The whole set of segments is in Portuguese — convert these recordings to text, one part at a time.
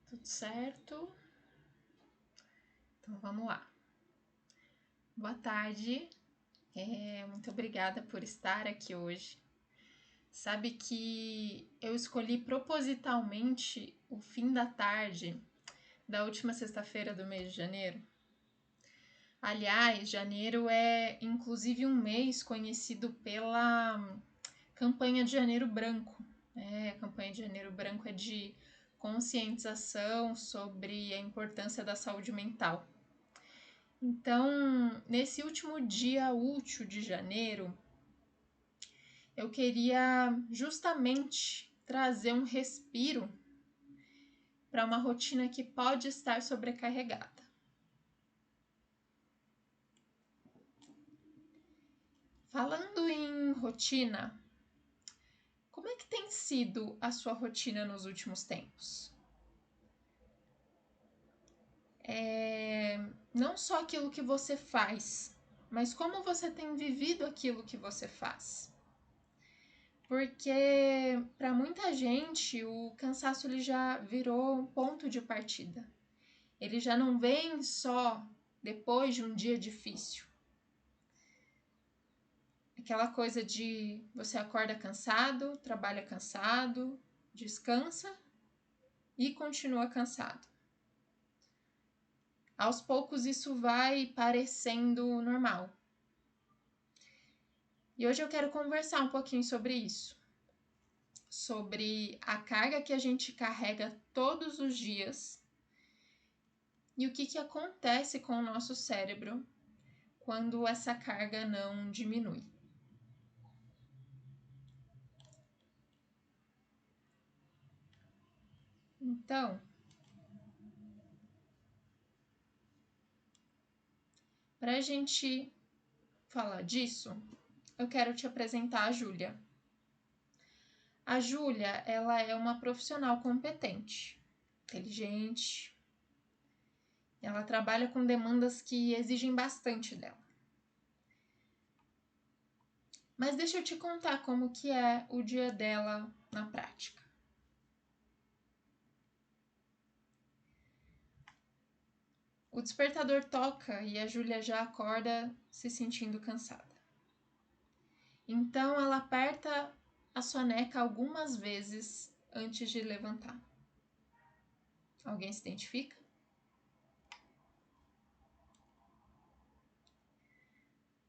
Tudo certo? Então vamos lá. Boa tarde, muito obrigada por estar aqui hoje. Sabe que eu escolhi propositalmente o fim da tarde da última sexta-feira do mês de janeiro? Aliás, janeiro é inclusive um mês conhecido pela campanha de Janeiro Branco. A campanha de Janeiro Branco é de conscientização sobre a importância da saúde mental. Então, nesse último dia útil de janeiro, eu queria justamente trazer um respiro para uma rotina que pode estar sobrecarregada. Falando em rotina, como é que tem sido a sua rotina nos últimos tempos? Não só aquilo que você faz, mas como você tem vivido aquilo que você faz. Porque para muita gente o cansaço ele já virou um ponto de partida. Ele já não vem só depois de um dia difícil. Aquela coisa de você acorda cansado, trabalha cansado, descansa e continua cansado. Aos poucos isso vai parecendo normal. E hoje eu quero conversar um pouquinho sobre isso. Sobre a carga que a gente carrega todos os dias e o que acontece com o nosso cérebro quando essa carga não diminui. Então, para a gente falar disso, eu quero te apresentar a Júlia. A Júlia, ela é uma profissional competente, inteligente. Ela trabalha com demandas que exigem bastante dela. Mas deixa eu te contar como que é o dia dela na prática. O despertador toca e a Júlia já acorda se sentindo cansada. Então ela aperta a soneca algumas vezes antes de levantar. Alguém se identifica?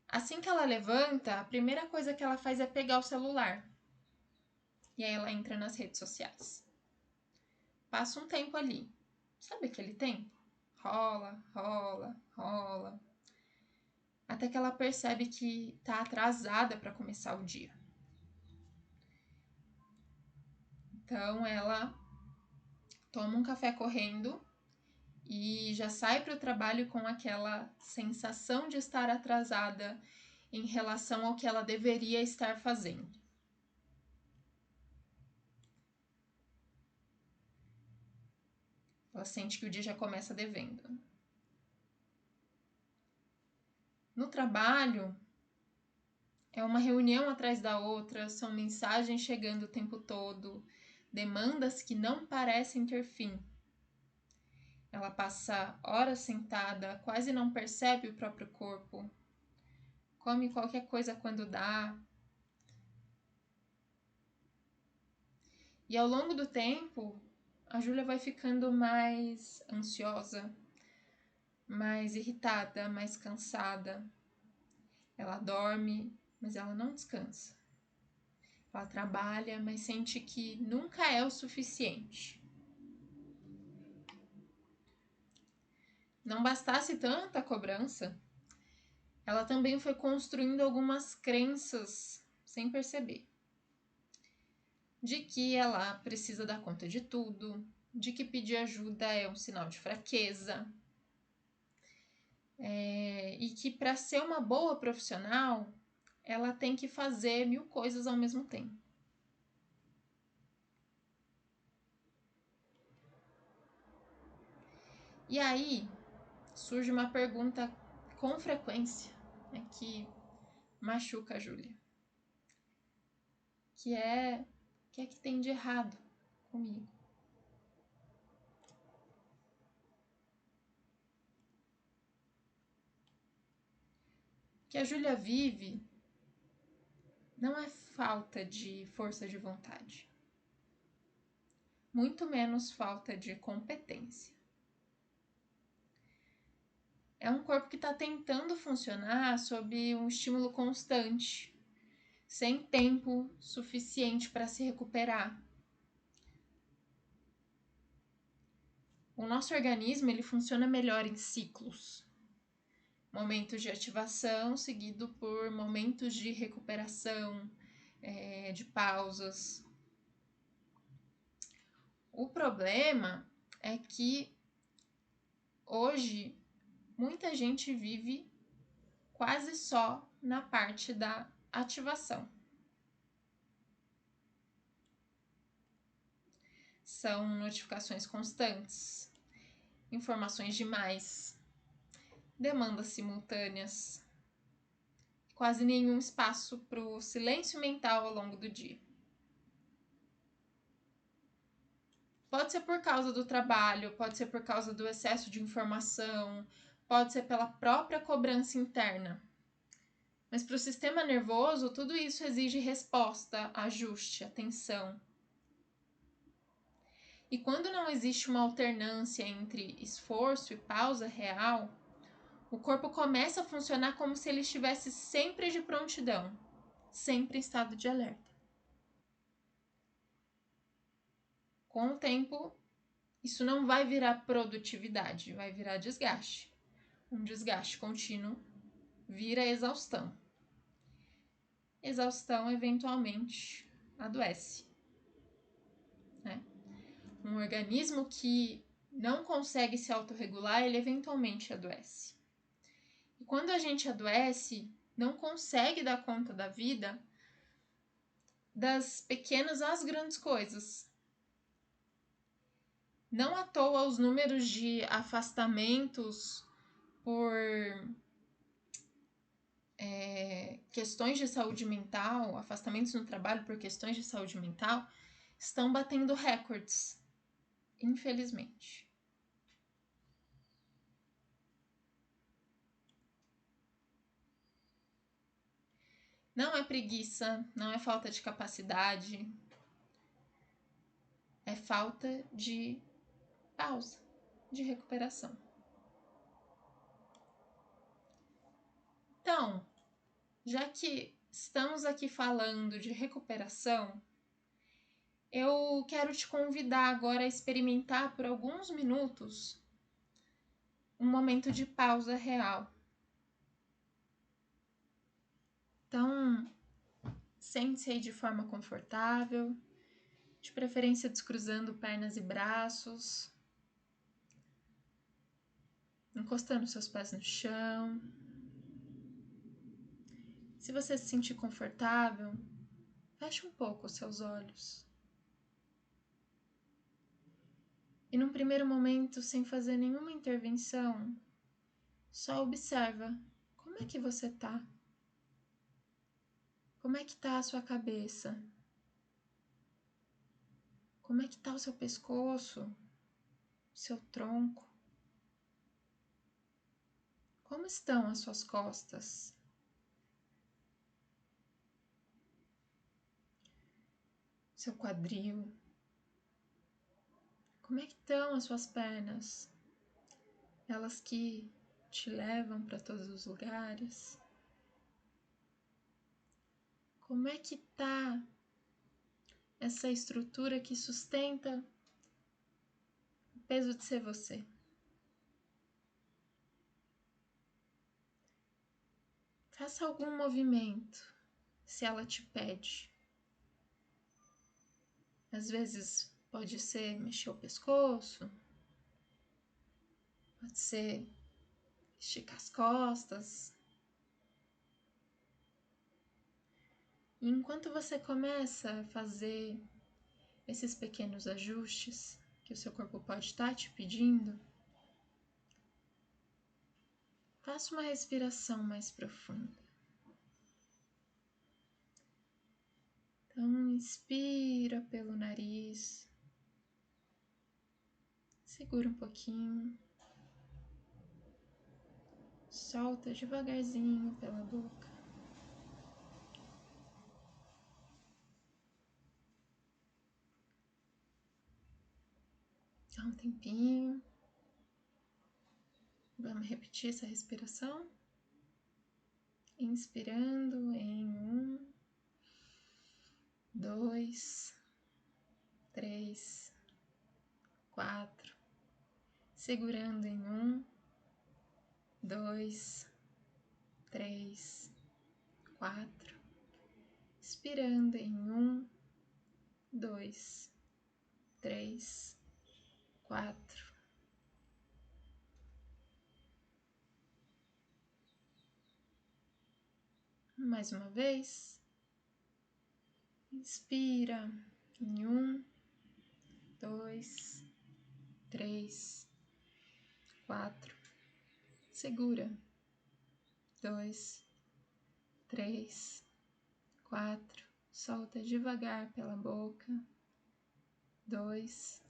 Assim que ela levanta, a primeira coisa que ela faz é pegar o celular. E aí ela entra nas redes sociais. Passa um tempo ali. Sabe aquele tempo? Rola, rola, rola. Até que ela percebe que está atrasada para começar o dia. Então ela toma um café correndo e já sai para o trabalho com aquela sensação de estar atrasada em relação ao que ela deveria estar fazendo. Ela sente que o dia já começa devendo. No trabalho, é uma reunião atrás da outra, são mensagens chegando o tempo todo, demandas que não parecem ter fim. Ela passa horas sentada, quase não percebe o próprio corpo, come qualquer coisa quando dá. E ao longo do tempo, a Júlia vai ficando mais ansiosa, mais irritada, mais cansada. Ela dorme, mas ela não descansa. Ela trabalha, mas sente que nunca é o suficiente. Não bastasse tanta cobrança, ela também foi construindo algumas crenças sem perceber. De que ela precisa dar conta de tudo, de que pedir ajuda é um sinal de fraqueza, e que para ser uma boa profissional, ela tem que fazer 1000 coisas ao mesmo tempo. E aí surge uma pergunta com frequência, né, que machuca a Júlia, que é: o que é que tem de errado comigo? que a Júlia vive não é falta de força de vontade, muito menos falta de competência. É um corpo que está tentando funcionar sob um estímulo constante, sem tempo suficiente para se recuperar. O nosso organismo ele funciona melhor em ciclos. Momentos de ativação, seguido por momentos de recuperação, de pausas. O problema é que hoje muita gente vive quase só na parte da ativação. São notificações constantes, informações demais, demandas simultâneas, quase nenhum espaço para o silêncio mental ao longo do dia. Pode ser por causa do trabalho, pode ser por causa do excesso de informação, pode ser pela própria cobrança interna. Mas para o sistema nervoso, tudo isso exige resposta, ajuste, atenção. E quando não existe uma alternância entre esforço e pausa real, o corpo começa a funcionar como se ele estivesse sempre de prontidão, sempre em estado de alerta. Com o tempo, isso não vai virar produtividade, vai virar desgaste. Um desgaste contínuo vira exaustão. Exaustão, eventualmente, adoece. Né? Um organismo que não consegue se autorregular, ele eventualmente adoece. E quando a gente adoece, não consegue dar conta da vida, das pequenas às grandes coisas. Não à toa os números de afastamentos por questões de saúde mental, afastamentos no trabalho por questões de saúde mental, estão batendo recordes, infelizmente. Não é preguiça, não é falta de capacidade, é falta de pausa, de recuperação. Então, já que estamos aqui falando de recuperação, eu quero te convidar agora a experimentar por alguns minutos um momento de pausa real. Então, sente-se aí de forma confortável, de preferência descruzando pernas e braços, encostando seus pés no chão. Se você se sentir confortável, feche um pouco os seus olhos. E num primeiro momento, sem fazer nenhuma intervenção, só observa como é que você tá. Como é que tá a sua cabeça? Como é que tá o seu pescoço? O seu tronco? Como estão as suas costas? Seu quadril? Como é que estão as suas pernas? Elas que te levam para todos os lugares? Como é que tá essa estrutura que sustenta o peso de ser você? Faça algum movimento, se ela te pede. Às vezes pode ser mexer o pescoço, pode ser esticar as costas. E enquanto você começa a fazer esses pequenos ajustes que o seu corpo pode estar te pedindo, faça uma respiração mais profunda. Então, inspira pelo nariz, segura um pouquinho, solta devagarzinho pela boca. Dá um tempinho. Vamos repetir essa respiração. Inspirando em 1, 2, 3, 4. Segurando em 1, 2, 3, 4. Expirando em 1, 2, 3, 4. Mais uma vez. Inspira em 1, 2, 3, 4. Segura. 2, 3, 4. Solta devagar pela boca. 2,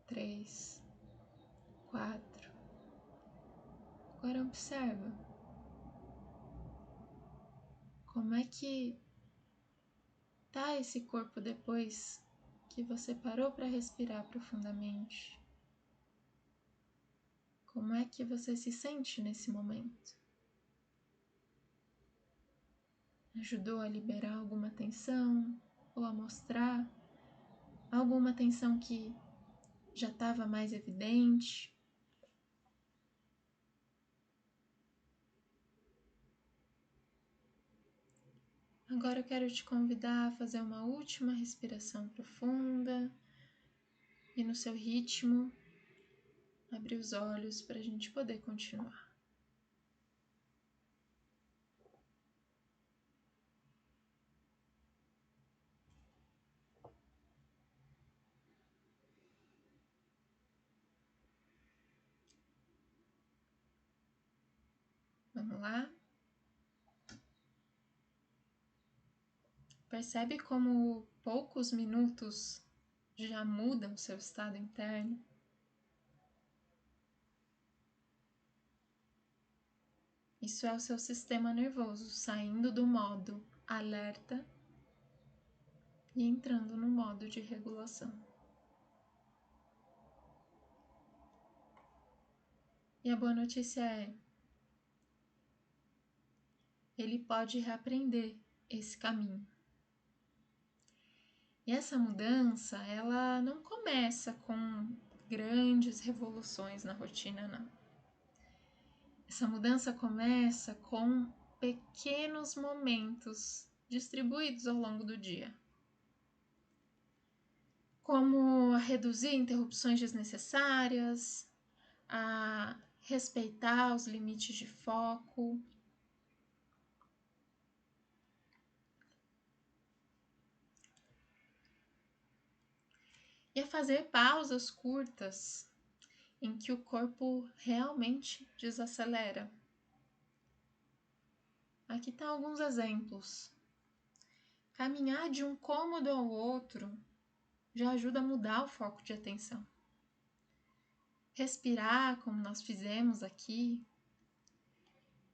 3, 4. Agora observa como é que tá esse corpo depois que você parou para respirar profundamente. Como é que você se sente nesse momento? Ajudou a liberar alguma tensão ou a mostrar alguma tensão que já estava mais evidente? Agora eu quero te convidar a fazer uma última respiração profunda e no seu ritmo abrir os olhos para a gente poder continuar. Vamos lá? Percebe como poucos minutos já mudam seu estado interno? Isso é o seu sistema nervoso saindo do modo alerta e entrando no modo de regulação. E a boa notícia é: ele pode reaprender esse caminho. E essa mudança, ela não começa com grandes revoluções na rotina, não. Essa mudança começa com pequenos momentos distribuídos ao longo do dia, como a reduzir interrupções desnecessárias, a respeitar os limites de foco, e a fazer pausas curtas em que o corpo realmente desacelera. Aqui estão alguns exemplos. Caminhar de um cômodo ao outro já ajuda a mudar o foco de atenção. Respirar, como nós fizemos aqui,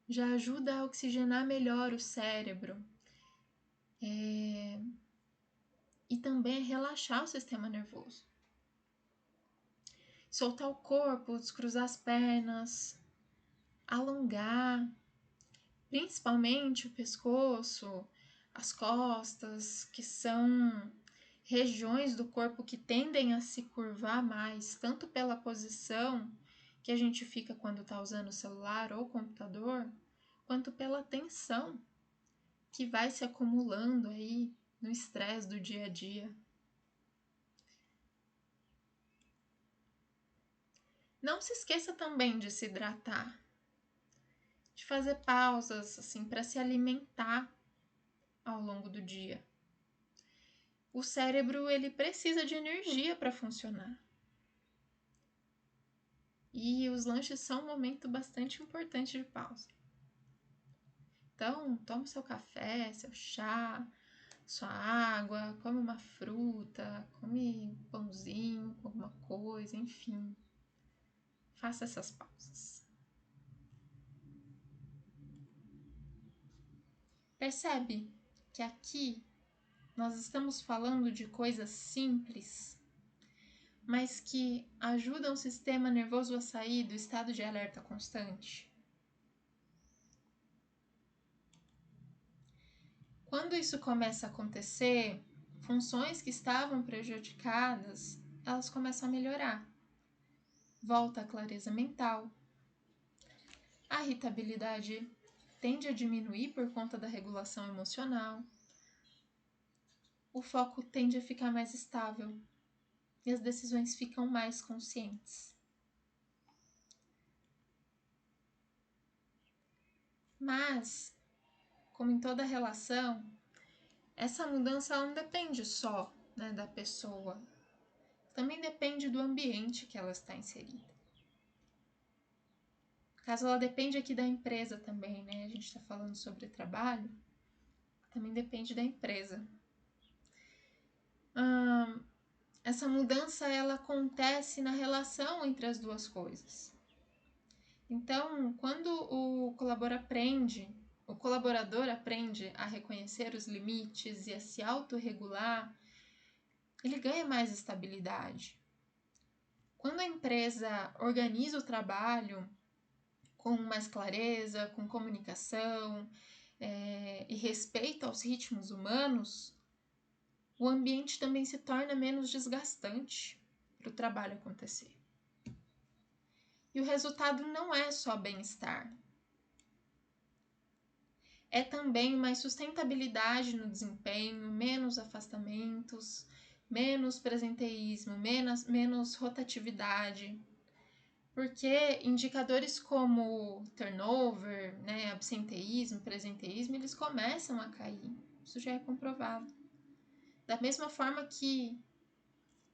já ajuda a oxigenar melhor o cérebro e também a relaxar o sistema nervoso. Soltar o corpo, descruzar as pernas, alongar, principalmente o pescoço, as costas, que são regiões do corpo que tendem a se curvar mais, tanto pela posição que a gente fica quando está usando o celular ou o computador, quanto pela tensão que vai se acumulando aí no estresse do dia a dia. Não se esqueça também de se hidratar, de fazer pausas assim para se alimentar ao longo do dia. O cérebro ele precisa de energia para funcionar. E os lanches são um momento bastante importante de pausa. Então, tome seu café, seu chá, sua água, come uma fruta, come um pãozinho com alguma coisa, enfim. Faça essas pausas. Percebe que aqui nós estamos falando de coisas simples, mas que ajudam o sistema nervoso a sair do estado de alerta constante? Quando isso começa a acontecer, funções que estavam prejudicadas, elas começam a melhorar. Volta a clareza mental. A irritabilidade tende a diminuir por conta da regulação emocional. O foco tende a ficar mais estável e as decisões ficam mais conscientes. Mas, como em toda relação, essa mudança não depende só, né, da pessoa. Também depende do ambiente que ela está inserida. Caso ela depende aqui da empresa também, né? A gente está falando sobre trabalho, também depende da empresa. Essa mudança ela acontece na relação entre as duas coisas. Então, quando o colaborador aprende a reconhecer os limites e a se autorregular, ele ganha mais estabilidade. Quando a empresa organiza o trabalho com mais clareza, com comunicação e respeito aos ritmos humanos, o ambiente também se torna menos desgastante para o trabalho acontecer. E o resultado não é só bem-estar. É também mais sustentabilidade no desempenho, menos afastamentos, menos presenteísmo, menos rotatividade. Porque indicadores como turnover, né, absenteísmo, presenteísmo, eles começam a cair. Isso já é comprovado. Da mesma forma que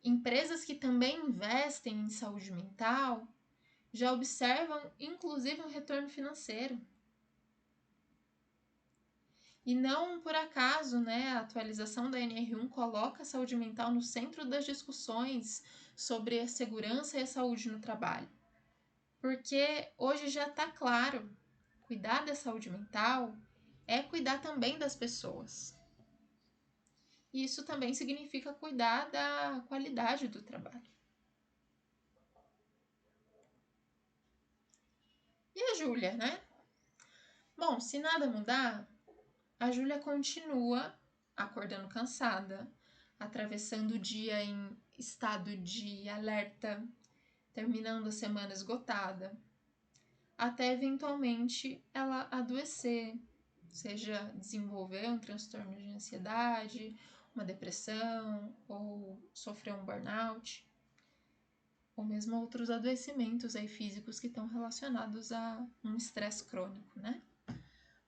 empresas que também investem em saúde mental já observam, inclusive, um retorno financeiro. E não por acaso, né, a atualização da NR1 coloca a saúde mental no centro das discussões sobre a segurança e a saúde no trabalho. Porque hoje já está claro, cuidar da saúde mental é cuidar também das pessoas. E isso também significa cuidar da qualidade do trabalho. E a Júlia, né? Bom, se nada mudar, a Júlia continua acordando cansada, atravessando o dia em estado de alerta, terminando a semana esgotada, até eventualmente ela adoecer, seja desenvolver um transtorno de ansiedade, uma depressão ou sofrer um burnout, ou mesmo outros adoecimentos aí físicos que estão relacionados a um estresse crônico, né?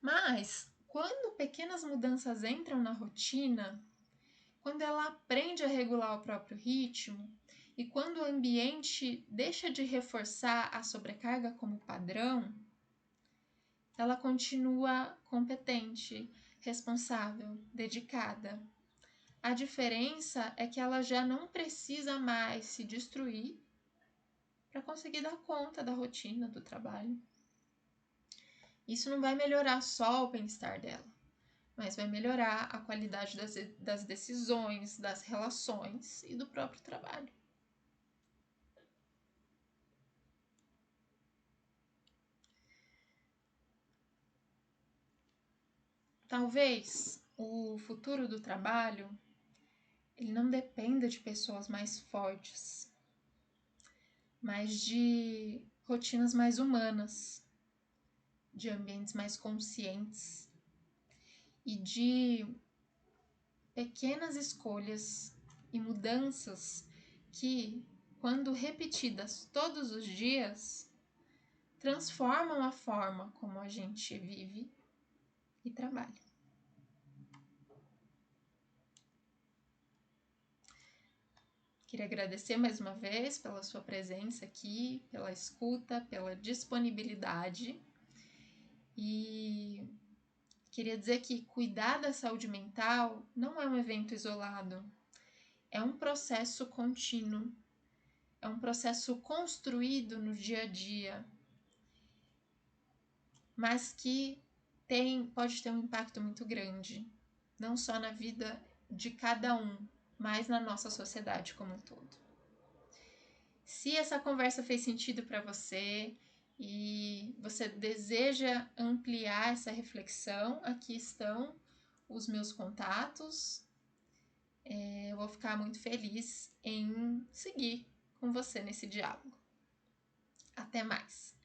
Mas quando pequenas mudanças entram na rotina, quando ela aprende a regular o próprio ritmo e quando o ambiente deixa de reforçar a sobrecarga como padrão, ela continua competente, responsável, dedicada. A diferença é que ela já não precisa mais se destruir para conseguir dar conta da rotina do trabalho. Isso não vai melhorar só o bem-estar dela, mas vai melhorar a qualidade das decisões, das relações e do próprio trabalho. Talvez o futuro do trabalho ele não dependa de pessoas mais fortes, mas de rotinas mais humanas, de ambientes mais conscientes e de pequenas escolhas e mudanças que, quando repetidas todos os dias, transformam a forma como a gente vive e trabalha. Queria agradecer mais uma vez pela sua presença aqui, pela escuta, pela disponibilidade e queria dizer que cuidar da saúde mental não é um evento isolado, é um processo contínuo, é um processo construído no dia a dia, mas que pode ter um impacto muito grande, não só na vida de cada um, mas na nossa sociedade como um todo. Se essa conversa fez sentido para você e você deseja ampliar essa reflexão, aqui estão os meus contatos. Eu vou ficar muito feliz em seguir com você nesse diálogo. Até mais!